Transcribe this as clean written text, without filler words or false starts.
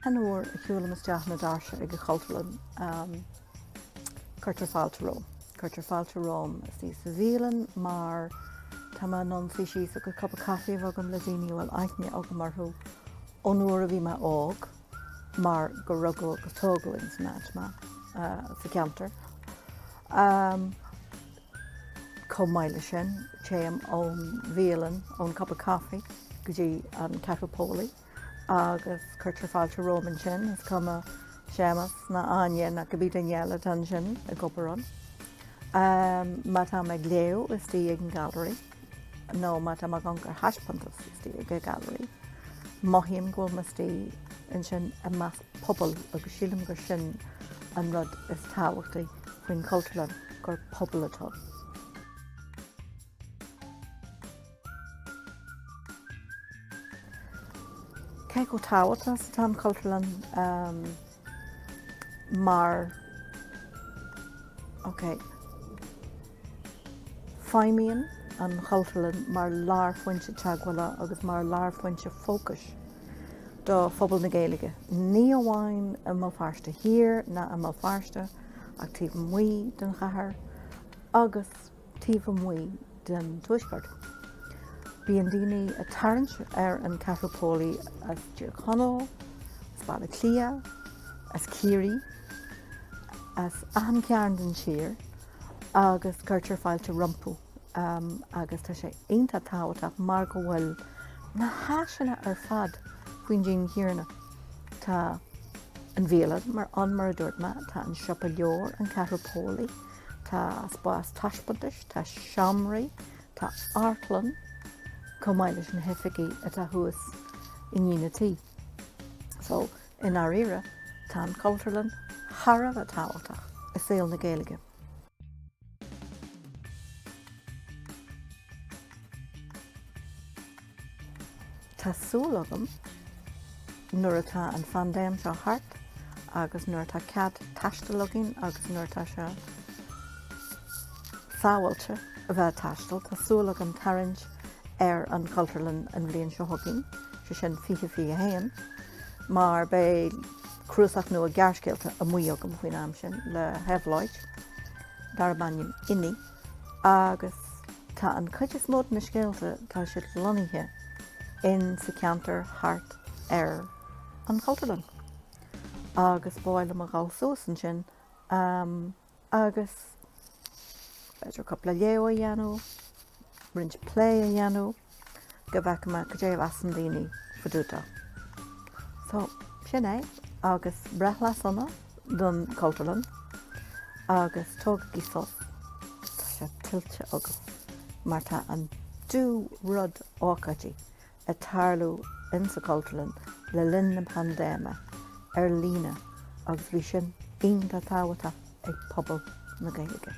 An uair a chiúla isteach na darse ag Chultúlrann chuirtear fáilte Róm. Chuirtear fáilte Róm is tí sa bhíolann mar tá non fiisi a go cup of coffee agam le daoine bhfuil aithne agam marthú ón uair a bhí me ág mar go rugadh agus tógadh sa náit sa ceantar. Comhaile sin téim ón bhíolann ón cup of coffee go dtí an Cheathrú Póilí agus chuirtear fáilte Róm an sin is cuma séamas na aine na go bhí daingeala tan sin a goparan. Má tá me léo is tí ag an gallery. No, má tá gan gur haispantas is tí ag a gallery. Maithíim ghfuil me tí in sin a meas pobl agus sílim gur sin an rud is táhachtaí faoin Chultúlrann gur pobl atá. Cé go táhachtta sa tá Chultúlrann mar feimíonn an Chultúlrann mar lár foinse teagmhaile agus mar lár foinse fócas do phobal na Gaeilge. Ní amháin a mo fearsta hir na a mo fearsta ach tíobh mbuí den chathair agus tíobh mbuí den tuaisceart. Bhíonn daoine a tarint ar an Cheathrú Póilí as Díochánó, as Balla Clia, as Círí, as ahan cearn den tír agus chuirtear fáilte Rumpú. Agus tá sé aonanta táhachtach mar go bhfuil na háisina ar fad faoin dín hiarna. Tá an bhíolann mar an mar a dúirt me, tá an siopa leor an Cheathrú Póilí, tá spás taispantais, tá seamraí, tá artlann, comhaile sin heificí atá thuas i nginatí. So in our era, tá an Chultúlrann tharaibh a táhachtach i saoil na Gaeilge. Tásúil agam nuair atá an fandéim seo thart agus nuair atá cead taistil agin agus nuair atá se sábhailte a bheith taistil, tásúil agam tarint ar an Chultúlrann an bbliain seo thugainn, sé sin fiche héan, mar bé cruasach nó a gearcéalta a mbuíochas faoin am sin le hebláid dar banim inni agus tá an chuid is mód na scéalta tá siad loníthe in sa ceantar thart ar an Chultúlrann. Agus báil am a gáil suasan sin agus beidir coppla leo a dhéanú, rint play a dhéanú, go bheice me go déobh as an daoine faidúta. So sin é agus brethla sanna don Chultúlrann agus tógadh sos tá sé tiltte agus mar tá an dú rud ácatí a tarlú in sa Chultúlrann le linn na pandéime ar lína agus bhí sin aonanta táhachtach ag pobl na Gaeilge.